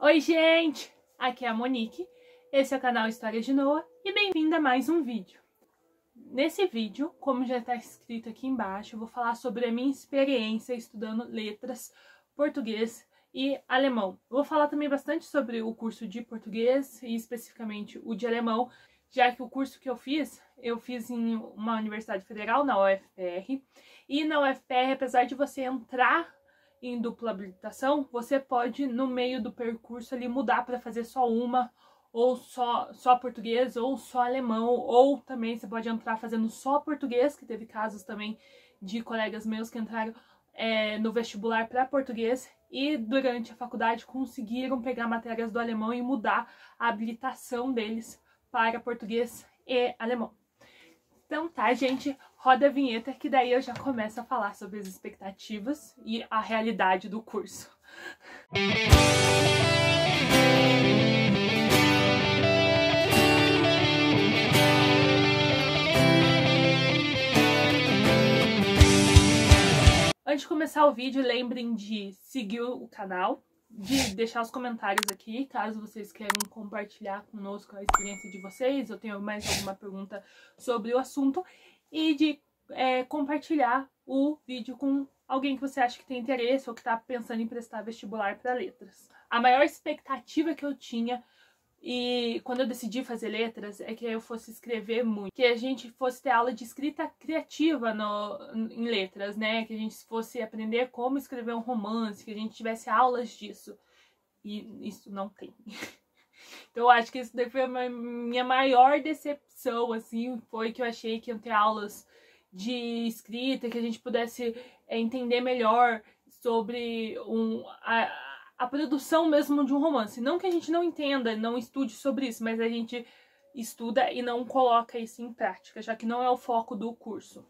Oi, gente! Aqui é a Monique, esse é o canal História de Noah e bem-vinda a mais um vídeo. Nesse vídeo, como já está escrito aqui embaixo, eu vou falar sobre a minha experiência estudando letras, português e alemão. Eu vou falar também bastante sobre o curso de português e especificamente o de alemão, já que o curso que eu fiz em uma universidade federal, na UFPR, e na UFPR, apesar de você entrar em dupla habilitação, você pode, no meio do percurso ali, mudar para fazer só uma, ou só português, ou só alemão, ou também você pode entrar fazendo só português, que teve casos também de colegas meus que entraram no vestibular para português e durante a faculdade conseguiram pegar matérias do alemão e mudar a habilitação deles para português e alemão. Então tá, gente, roda a vinheta que daí eu já começo a falar sobre as expectativas e a realidade do curso. Antes de começar o vídeo, lembrem de seguir o canal, de deixar os comentários aqui, caso vocês queiram compartilhar conosco a experiência de vocês, eu tenho mais alguma pergunta sobre o assunto, e de compartilhar o vídeo com alguém que você acha que tem interesse ou que está pensando em prestar vestibular para letras. A maior expectativa que eu tinha e quando eu decidi fazer letras é que eu fosse escrever muito, que a gente fosse ter aula de escrita criativa em letras, né? Que a gente fosse aprender como escrever um romance, que a gente tivesse aulas disso. E isso não tem. Então eu acho que isso daí foi a minha maior decepção, assim, foi que eu achei que iam ter aulas de escrita, que a gente pudesse entender melhor sobre a produção mesmo de um romance. Não que a gente não entenda, não estude sobre isso, mas a gente estuda e não coloca isso em prática, já que não é o foco do curso.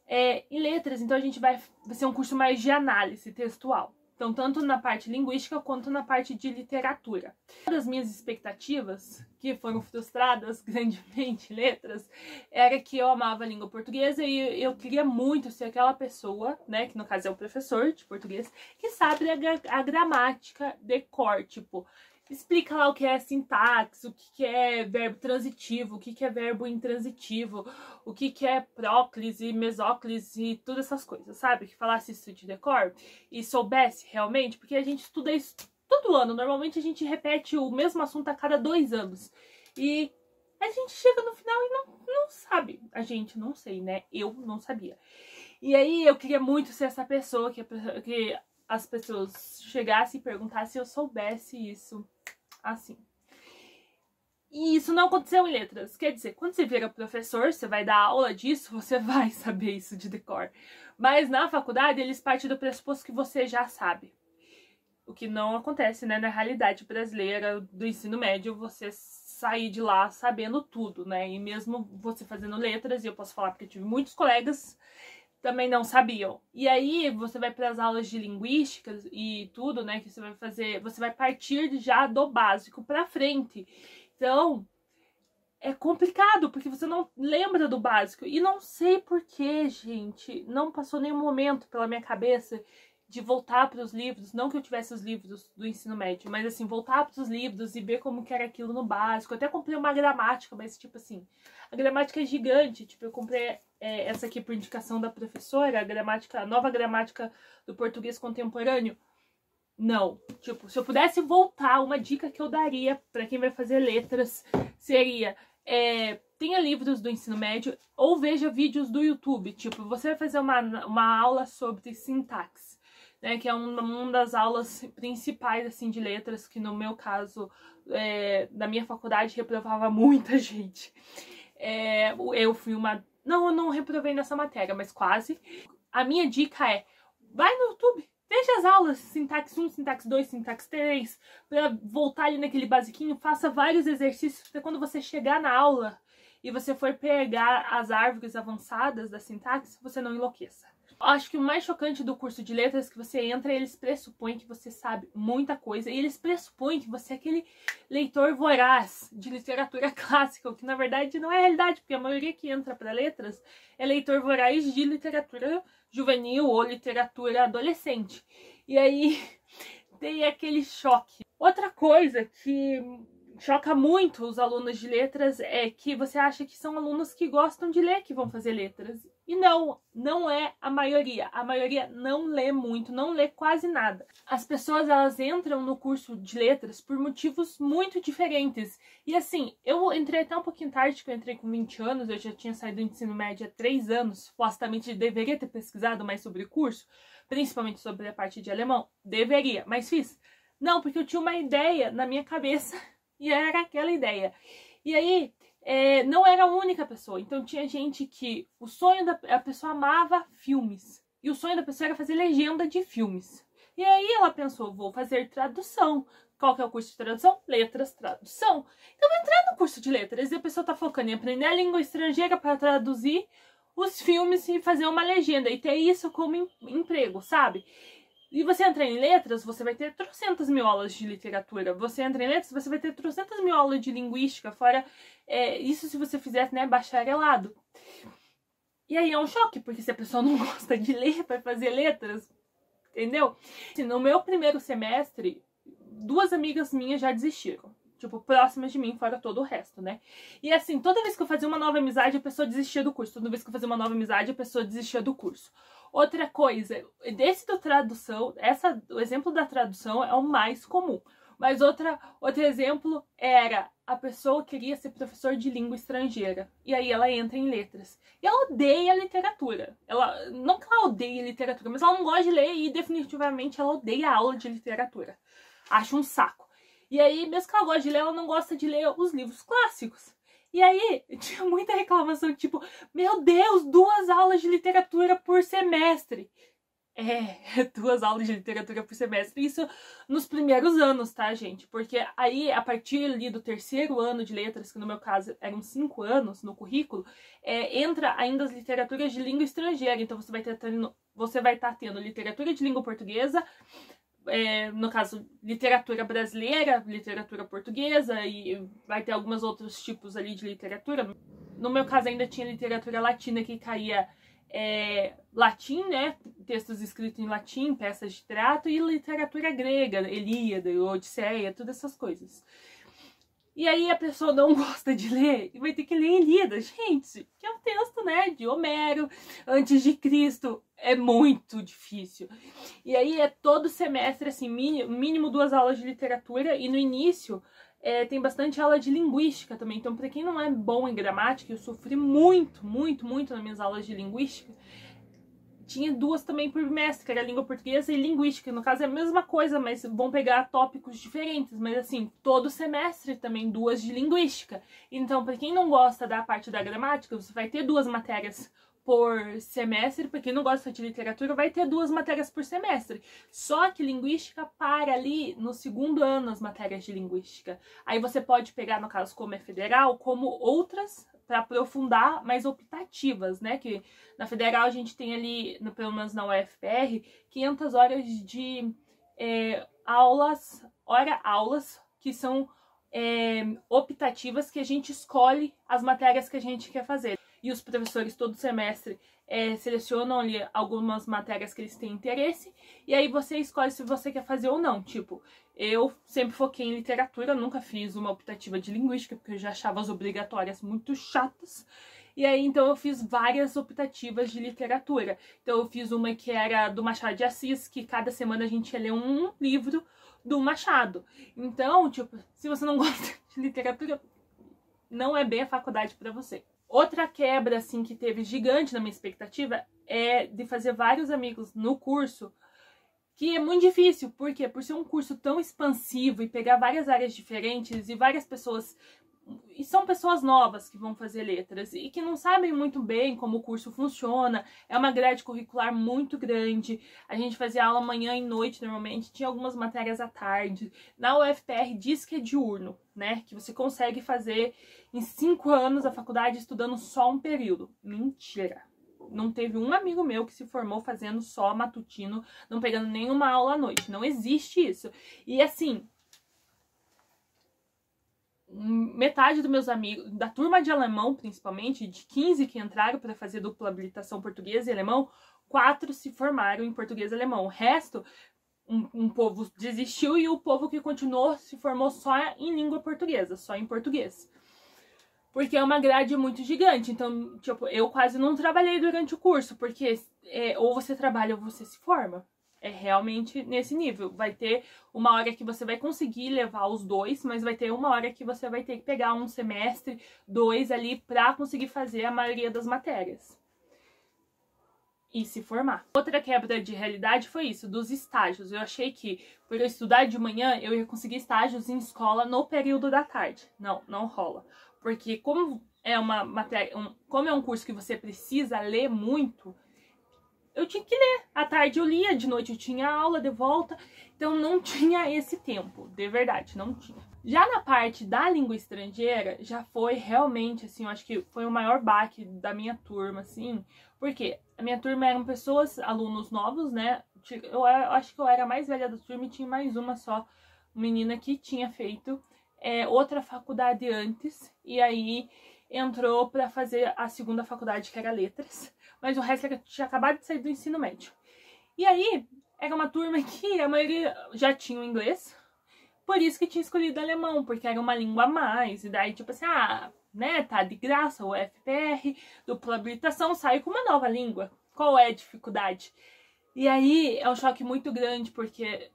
Em letras, então a gente vai ser um curso mais de análise textual. Então, tanto na parte linguística quanto na parte de literatura. Uma das minhas expectativas, que foram frustradas grandemente em letras, era que eu amava a língua portuguesa e eu queria muito ser aquela pessoa, né, que no caso é o professor de português, que sabe a gramática de cor, tipo, explica lá o que é sintaxe, o que é verbo transitivo, o que é verbo intransitivo, o que é próclise, mesóclise e todas essas coisas, sabe? Que falasse isso de decor e soubesse realmente, porque a gente estuda isso todo ano. Normalmente a gente repete o mesmo assunto a cada 2 anos. E a gente chega no final e não sabe. A gente não sei, né? Eu não sabia. E aí eu queria muito ser essa pessoa que as pessoas chegassem e perguntassem se eu soubesse isso assim. E isso não aconteceu em letras. Quer dizer, quando você vira professor, você vai dar aula disso, você vai saber isso de decor. Mas na faculdade, eles partem do pressuposto que você já sabe. O que não acontece, né? Na realidade brasileira do ensino médio, você sair de lá sabendo tudo, né? E mesmo você fazendo letras, e eu posso falar porque eu tive muitos colegas também não sabiam. E aí você vai para as aulas de linguística e tudo, né, que você vai fazer, você vai partir já do básico para frente. Então, é complicado porque você não lembra do básico e não sei porquê, gente, não passou nenhum momento pela minha cabeça de voltar para os livros, não que eu tivesse os livros do ensino médio, mas assim, voltar para os livros e ver como que era aquilo no básico. Eu até comprei uma gramática, mas tipo assim, a gramática é gigante, tipo, eu comprei essa aqui por indicação da professora, a nova gramática do português contemporâneo. Não, tipo, se eu pudesse voltar, uma dica que eu daria para quem vai fazer letras seria tenha livros do ensino médio ou veja vídeos do YouTube. Tipo, você vai fazer uma aula sobre sintaxe, né, que é uma das aulas principais assim de letras, que no meu caso, na minha faculdade, reprovava muita gente. Eu fui uma... Não, eu não reprovei nessa matéria, mas quase. A minha dica vai no YouTube, veja as aulas, sintaxe 1, sintaxe 2, sintaxe 3, para voltar ali naquele basiquinho, faça vários exercícios, para quando você chegar na aula e você for pegar as árvores avançadas da sintaxe, você não enlouqueça. Acho que o mais chocante do curso de letras é que você entra e eles pressupõem que você sabe muita coisa. E eles pressupõem que você é aquele leitor voraz de literatura clássica, o que na verdade não é a realidade, porque a maioria que entra para letras é leitor voraz de literatura juvenil ou literatura adolescente. E aí Tem aquele choque. Outra coisa que choca muito os alunos de letras é que você acha que são alunos que gostam de ler que vão fazer letras. E não é a maioria. A maioria não lê muito, não lê quase nada. As pessoas, elas entram no curso de letras por motivos muito diferentes. E assim, eu entrei até um pouquinho tarde, que eu entrei com 20 anos, eu já tinha saído do ensino médio há 3 anos, supostamente deveria ter pesquisado mais sobre o curso, principalmente sobre a parte de alemão. Deveria, mas fiz. Não, porque eu tinha uma ideia na minha cabeça e era aquela ideia. E aí, não era a única pessoa. Então tinha gente que o sonho a pessoa amava filmes. E o sonho da pessoa era fazer legenda de filmes. E aí ela pensou, vou fazer tradução. Qual que é o curso de tradução? Letras, tradução. Então vou entrar no curso de letras e a pessoa tá focando em aprender a língua estrangeira para traduzir os filmes e fazer uma legenda. E ter isso como emprego, sabe? E você entra em letras, você vai ter 300 mil aulas de literatura. Você entra em letras, você vai ter 300 mil aulas de linguística, fora isso se você fizer, né, bacharelado. E aí é um choque, porque se a pessoa não gosta de ler, vai fazer letras, entendeu? No meu primeiro semestre, 2 amigas minhas já desistiram. Tipo, próximas de mim, fora todo o resto, né? E assim, toda vez que eu fazia uma nova amizade, a pessoa desistia do curso. Toda vez que eu fazia uma nova amizade, a pessoa desistia do curso. Outra coisa, desse do tradução, o exemplo da tradução é o mais comum. Mas outro exemplo era a pessoa queria ser professor de língua estrangeira. E aí ela entra em letras. E ela odeia literatura. Não que ela odeie literatura, mas ela não gosta de ler e definitivamente ela odeia a aula de literatura. Acha um saco. E aí, mesmo que ela goste de ler, ela não gosta de ler os livros clássicos. E aí, tinha muita reclamação, tipo, meu Deus, 2 aulas de literatura por semestre. 2 aulas de literatura por semestre. Isso nos primeiros anos, tá, gente? Porque aí, a partir ali do 3º ano de letras, que no meu caso eram 5 anos no currículo, entra ainda as literaturas de língua estrangeira. Então, você vai estar tendo literatura de língua portuguesa, no caso, literatura brasileira, literatura portuguesa, e vai ter alguns outros tipos ali de literatura. No meu caso, ainda tinha literatura latina que caía latim, né? Textos escritos em latim, peças de teatro, e literatura grega, Ilíada, Odisseia, todas essas coisas. E aí a pessoa não gosta de ler e vai ter que ler Ilíada, gente, que é um texto, né, de Homero, antes de Cristo. É muito difícil. E aí todo semestre, assim, mínimo 2 aulas de literatura, e no início tem bastante aula de linguística também. Então, para quem não é bom em gramática, eu sofri muito, muito, muito nas minhas aulas de linguística. Tinha 2 também por bimestre, que era língua portuguesa e linguística. No caso é a mesma coisa, mas vão pegar tópicos diferentes. Mas assim, todo semestre também 2 de linguística. Então, para quem não gosta da parte da gramática, você vai ter 2 matérias por semestre. Para quem não gosta de literatura, vai ter 2 matérias por semestre. Só que linguística para ali no 2º ano as matérias de linguística. Aí você pode pegar, no caso, como é federal, como outras para aprofundar, mais optativas, né? Que na federal a gente tem ali, pelo menos na UFPR, 500 horas de aulas que são optativas, que a gente escolhe as matérias que a gente quer fazer. E os professores todo semestre selecionam ali algumas matérias que eles têm interesse, e aí você escolhe se você quer fazer ou não. Tipo, eu sempre foquei em literatura, nunca fiz uma optativa de linguística, porque eu já achava as obrigatórias muito chatas. E aí, então, eu fiz várias optativas de literatura. Então, eu fiz uma que era do Machado de Assis, que cada semana a gente ia ler um livro do Machado. Então, tipo, se você não gosta de literatura, não é bem a faculdade para você. Outra quebra, assim, que teve gigante na minha expectativa é de fazer vários amigos no curso, que é muito difícil, porque por ser um curso tão expansivo e pegar várias áreas diferentes e várias pessoas, e são pessoas novas que vão fazer letras e que não sabem muito bem como o curso funciona, é uma grade curricular muito grande, a gente fazia aula manhã e noite normalmente, tinha algumas matérias à tarde. Na UFPR diz que é diurno, né, que você consegue fazer em 5 anos a faculdade estudando só um período. Mentira! Não teve um amigo meu que se formou fazendo só matutino, não pegando nenhuma aula à noite. Não existe isso. E assim, metade dos meus amigos, da turma de alemão principalmente, de 15 que entraram para fazer dupla habilitação português e alemão, 4 se formaram em português e alemão. O resto um povo desistiu e o povo que continuou se formou só em língua portuguesa, só em português. Porque é uma grade muito gigante, então, tipo, eu quase não trabalhei durante o curso, porque ou você trabalha ou você se forma. É realmente nesse nível. Vai ter uma hora que você vai conseguir levar os dois, mas vai ter uma hora que você vai ter que pegar um semestre, 2 ali, pra conseguir fazer a maioria das matérias. E se formar. Outra quebra de realidade foi isso, dos estágios. Eu achei que, por eu estudar de manhã, eu ia conseguir estágios em escola no período da tarde. Não, não rola. Porque como é uma matéria, como é um curso que você precisa ler muito, eu tinha que ler. À tarde eu lia, de noite eu tinha aula de volta, então não tinha esse tempo, de verdade, não tinha. Já na parte da língua estrangeira, já foi realmente, assim, eu acho que foi o maior baque da minha turma, assim, porque a minha turma eram pessoas, alunos novos, né, eu acho que eu era a mais velha da turma e tinha mais uma só menina que tinha feito outra faculdade antes, e aí entrou para fazer a segunda faculdade, que era letras, mas o resto tinha acabado de sair do ensino médio. E aí, era uma turma que a maioria já tinha o inglês, por isso que tinha escolhido alemão, porque era uma língua a mais, e daí tipo assim, né, tá de graça o FPR, dupla habilitação, sai com uma nova língua, qual é a dificuldade? E aí, é um choque muito grande, porque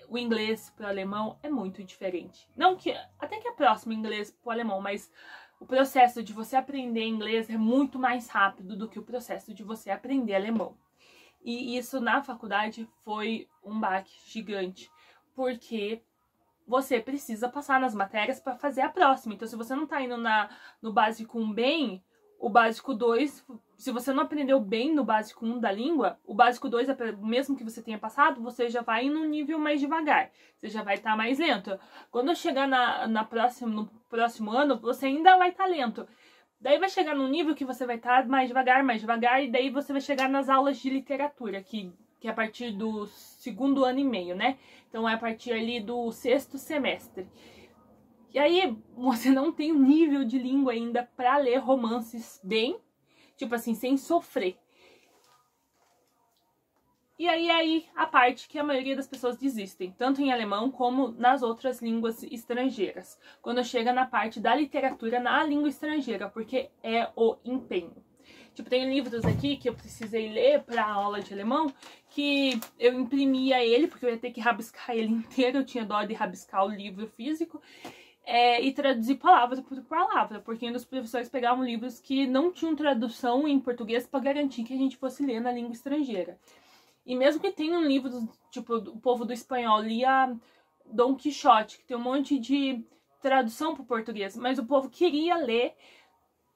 o inglês para o alemão é muito diferente. Não que, até que é próximo o inglês para o alemão, mas o processo de você aprender inglês é muito mais rápido do que o processo de você aprender alemão. E isso na faculdade foi um baque gigante, porque você precisa passar nas matérias para fazer a próxima. Então, se você não tá indo no básico 1 bem, o básico 2, se você não aprendeu bem no básico 1 da língua, o básico 2, mesmo que você tenha passado, você já vai no nível mais devagar. Você já vai estar mais lento. Quando chegar no próximo ano, você ainda vai estar lento. Daí vai chegar num nível que você vai estar mais devagar, e daí você vai chegar nas aulas de literatura, que é a partir do 2º ano e meio, né? Então é a partir ali do 6º semestre. E aí você não tem um nível de língua ainda pra ler romances bem, tipo assim, sem sofrer. E aí a parte que a maioria das pessoas desistem, tanto em alemão como nas outras línguas estrangeiras, quando chega na parte da literatura na língua estrangeira, porque é o empenho. Tipo, tem livros aqui que eu precisei ler pra aula de alemão, que eu imprimia ele, porque eu ia ter que rabiscar ele inteiro, eu tinha dó de rabiscar o livro físico, e traduzir palavra por palavra, porque os professores pegavam livros que não tinham tradução em português para garantir que a gente fosse ler na língua estrangeira. E mesmo que tenham livros, tipo, o povo do espanhol lia Dom Quixote, que tem um monte de tradução para o português, mas o povo queria ler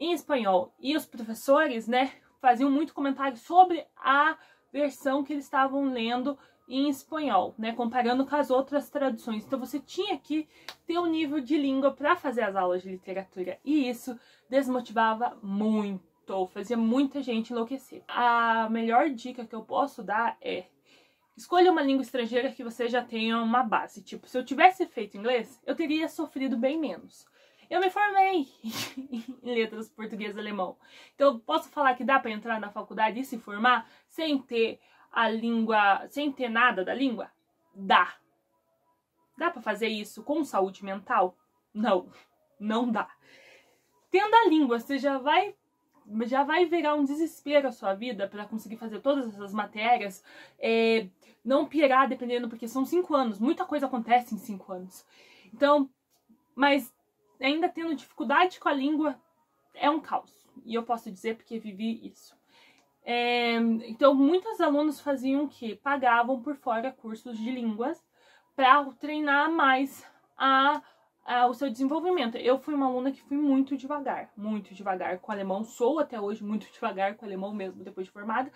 em espanhol. E os professores, né, faziam muito comentário sobre a versão que eles estavam lendo em espanhol, né, comparando com as outras traduções. Então você tinha que ter um nível de língua para fazer as aulas de literatura. E isso desmotivava muito. Fazia muita gente enlouquecer. A melhor dica que eu posso dar é: escolha uma língua estrangeira que você já tenha uma base. Tipo, se eu tivesse feito inglês, eu teria sofrido bem menos. Eu me formei em letras português e alemão. Então, eu posso falar que dá para entrar na faculdade e se formar sem ter a língua, sem ter nada da língua? Dá. Dá para fazer isso com saúde mental? Não, não dá. Tendo a língua, você já vai virar um desespero a sua vida para conseguir fazer todas essas matérias, não pirar dependendo, porque são 5 anos, muita coisa acontece em 5 anos. Então, mas ainda tendo dificuldade com a língua, é um caos. E eu posso dizer porque vivi isso. Então, muitos alunos faziam o quê? Pagavam por fora cursos de línguas para treinar mais o seu desenvolvimento. Eu fui uma aluna que fui muito devagar com o alemão. Sou até hoje muito devagar com o alemão mesmo, depois de formada.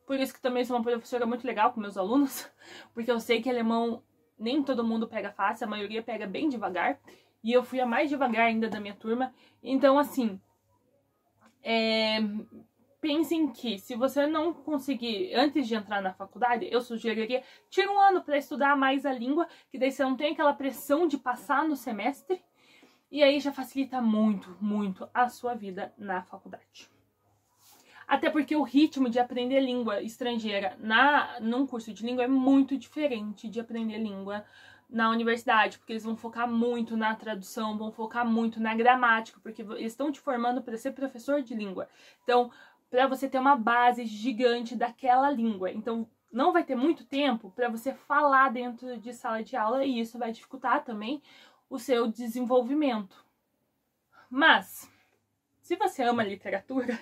Por isso que também sou uma professora muito legal com meus alunos, porque eu sei que alemão nem todo mundo pega fácil, a maioria pega bem devagar. E eu fui a mais devagar ainda da minha turma. Então, assim, pensem que se você não conseguir, antes de entrar na faculdade, eu sugeriria, tira um ano para estudar mais a língua, que daí você não tem aquela pressão de passar no semestre, e aí já facilita muito, muito a sua vida na faculdade. Até porque o ritmo de aprender língua estrangeira num curso de língua é muito diferente de aprender língua na universidade, porque eles vão focar muito na tradução, vão focar muito na gramática, porque eles estão te formando para ser professor de língua. Então, para você ter uma base gigante daquela língua. Então, não vai ter muito tempo para você falar dentro de sala de aula e isso vai dificultar também o seu desenvolvimento. Mas, se você ama literatura,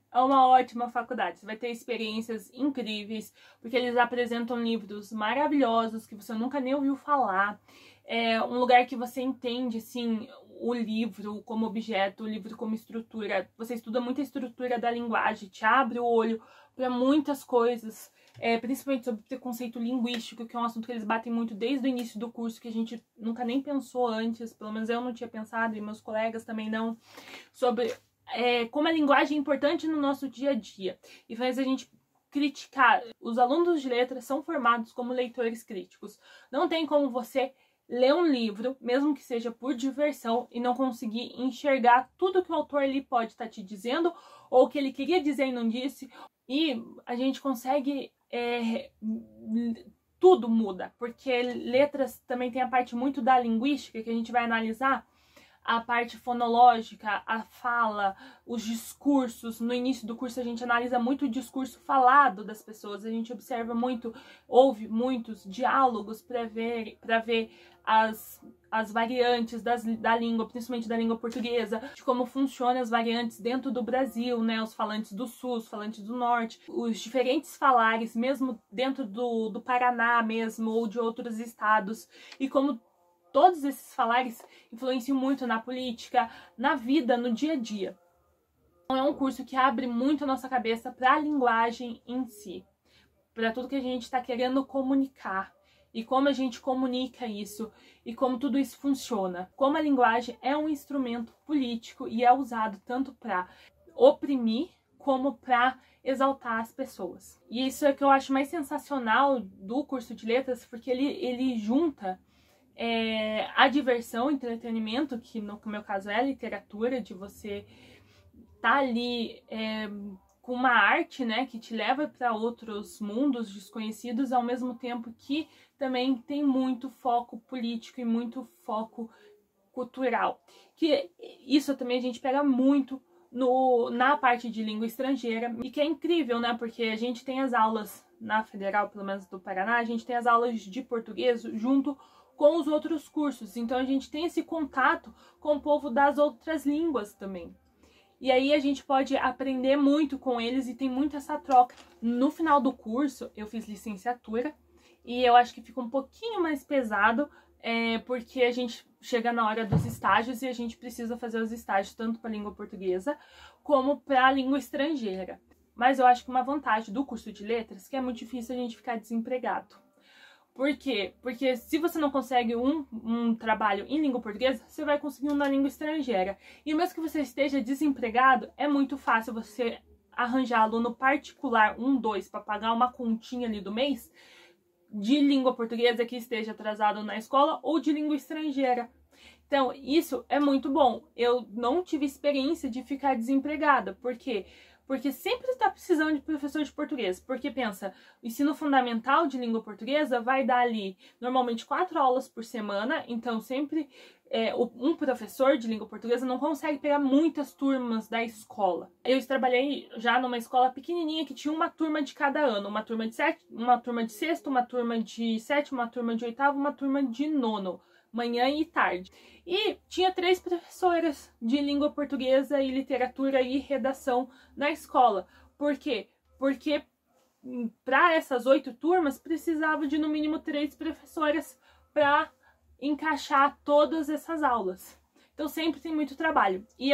é uma ótima faculdade. Você vai ter experiências incríveis, porque eles apresentam livros maravilhosos que você nunca nem ouviu falar. É um lugar que você entende, assim, o livro como objeto, o livro como estrutura. Você estuda muita estrutura da linguagem, te abre o olho para muitas coisas, principalmente sobre preconceito linguístico, que é um assunto que eles batem muito desde o início do curso, que a gente nunca nem pensou antes, pelo menos eu não tinha pensado e meus colegas também não, sobre como a linguagem é importante no nosso dia a dia e faz a gente criticar. Os alunos de letras são formados como leitores críticos. Não tem como você ler um livro, mesmo que seja por diversão, e não conseguir enxergar tudo que o autor ali pode estar te dizendo, ou que ele queria dizer e não disse. E a gente consegue... tudo muda, porque letras também tem a parte muito da linguística, que a gente vai analisar a parte fonológica, a fala, os discursos. No início do curso a gente analisa muito o discurso falado das pessoas, a gente observa muito, ouve muitos diálogos para ver as variantes da língua, principalmente da língua portuguesa, de como funcionam as variantes dentro do Brasil, né? Os falantes do Sul, os falantes do Norte, os diferentes falares, mesmo dentro do Paraná mesmo, ou de outros estados, e como todos esses falares influenciam muito na política, na vida, no dia a dia. Então, é um curso que abre muito a nossa cabeça para a linguagem em si, para tudo que a gente está querendo comunicar e como a gente comunica isso e como tudo isso funciona. Como a linguagem é um instrumento político e é usado tanto para oprimir como para exaltar as pessoas. E isso é que eu acho mais sensacional do curso de letras, porque ele junta a diversão, entretenimento, que no meu caso é a literatura, de você tá ali com uma arte, né, que te leva para outros mundos desconhecidos, ao mesmo tempo que também tem muito foco político e muito foco cultural. Que isso também a gente pega muito na parte de língua estrangeira, e que é incrível, né, porque a gente tem as aulas na Federal, pelo menos do Paraná, a gente tem as aulas de português junto com os outros cursos, então a gente tem esse contato com o povo das outras línguas também. E aí a gente pode aprender muito com eles e tem muito essa troca. No final do curso, eu fiz licenciatura e eu acho que fica um pouquinho mais pesado, porque a gente chega na hora dos estágios e a gente precisa fazer os estágios tanto para a língua portuguesa como para a língua estrangeira. Mas eu acho que uma vantagem do curso de letras é que é muito difícil a gente ficar desempregado. Por quê? Porque se você não consegue um trabalho em língua portuguesa, você vai conseguir um na língua estrangeira. E mesmo que você esteja desempregado, é muito fácil você arranjar aluno particular, 1, 2, para pagar uma continha ali do mês, de língua portuguesa que esteja atrasado na escola ou de língua estrangeira. Então, isso é muito bom. Eu não tive experiência de ficar desempregada. Por quê? Porque sempre está precisando de professor de português. Porque pensa, o ensino fundamental de língua portuguesa vai dar ali normalmente 4 aulas por semana, então sempre um professor de língua portuguesa não consegue pegar muitas turmas da escola. Eu trabalhei já numa escola pequenininha que tinha uma turma de cada ano, uma turma de sexto, uma turma de sétimo, uma turma de oitavo, uma turma de nono, manhã e tarde. E tinha 3 professoras de língua portuguesa e literatura e redação na escola. Por quê? Porque para essas 8 turmas precisava de no mínimo 3 professoras para encaixar todas essas aulas. Então sempre tem muito trabalho. E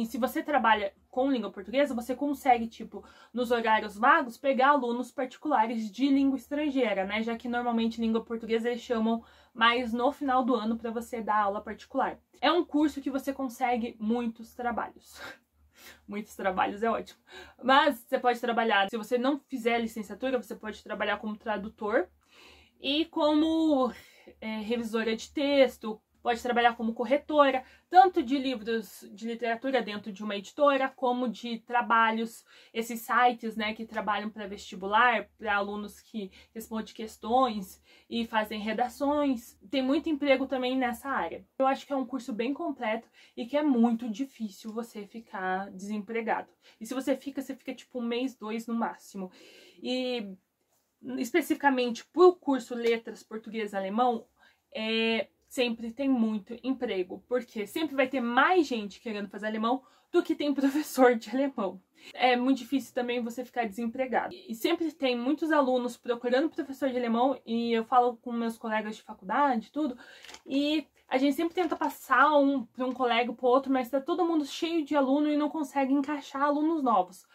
se você trabalha com língua portuguesa, você consegue, tipo, nos horários vagos, pegar alunos particulares de língua estrangeira, né? Já que normalmente língua portuguesa eles chamam mais no final do ano para você dar aula particular. É um curso que você consegue muitos trabalhos. Muitos trabalhos é ótimo. Mas você pode trabalhar, se você não fizer licenciatura, você pode trabalhar como tradutor e como revisora de texto, pode trabalhar como corretora, tanto de livros de literatura dentro de uma editora, como de trabalhos, esses sites, né, que trabalham para vestibular, para alunos que respondem questões e fazem redações. Tem muito emprego também nessa área. Eu acho que é um curso bem completo e que é muito difícil você ficar desempregado. E se você fica tipo 1 mês, 2 no máximo. E especificamente por curso Letras Português e Alemão, sempre tem muito emprego, porque sempre vai ter mais gente querendo fazer alemão do que tem professor de alemão. É muito difícil também você ficar desempregado. E sempre tem muitos alunos procurando professor de alemão, e eu falo com meus colegas de faculdade, tudo, e a gente sempre tenta passar para um colega para o outro, mas tá todo mundo cheio de aluno e não consegue encaixar alunos novos.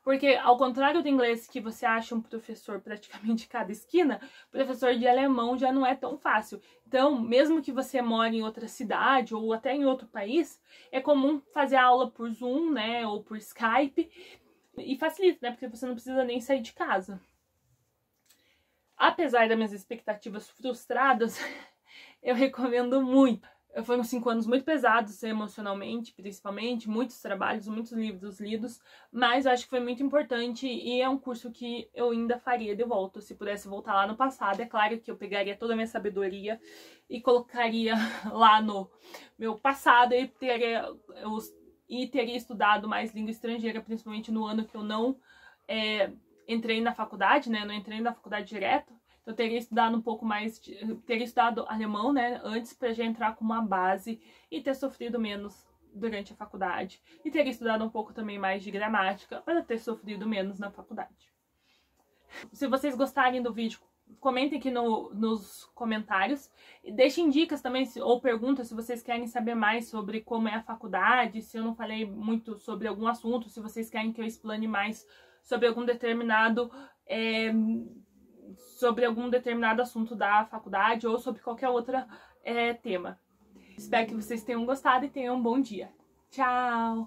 Porque, ao contrário do inglês, que você acha um professor praticamente em cada esquina, professor de alemão já não é tão fácil. Então, mesmo que você more em outra cidade ou até em outro país, é comum fazer aula por Zoom, né, ou por Skype, e facilita, né, porque você não precisa nem sair de casa. Apesar das minhas expectativas frustradas, eu recomendo muito. Foram 5 anos muito pesados emocionalmente, principalmente, muitos trabalhos, muitos livros lidos, mas eu acho que foi muito importante e é um curso que eu ainda faria de volta. Se pudesse voltar lá no passado, é claro que eu pegaria toda a minha sabedoria e colocaria lá no meu passado e teria estudado mais língua estrangeira, principalmente no ano que eu não entrei na faculdade, né? Não entrei na faculdade direto. Eu teria estudado um pouco mais, teria estudado alemão, né, antes para já entrar com uma base e ter sofrido menos durante a faculdade. E teria estudado um pouco também mais de gramática para ter sofrido menos na faculdade. Se vocês gostarem do vídeo, comentem aqui nos comentários. E deixem dicas também, ou perguntas, se vocês querem saber mais sobre como é a faculdade, se eu não falei muito sobre algum assunto, se vocês querem que eu explane mais sobre algum determinado assunto da faculdade ou sobre qualquer outro tema. Espero que vocês tenham gostado e tenham um bom dia. Tchau!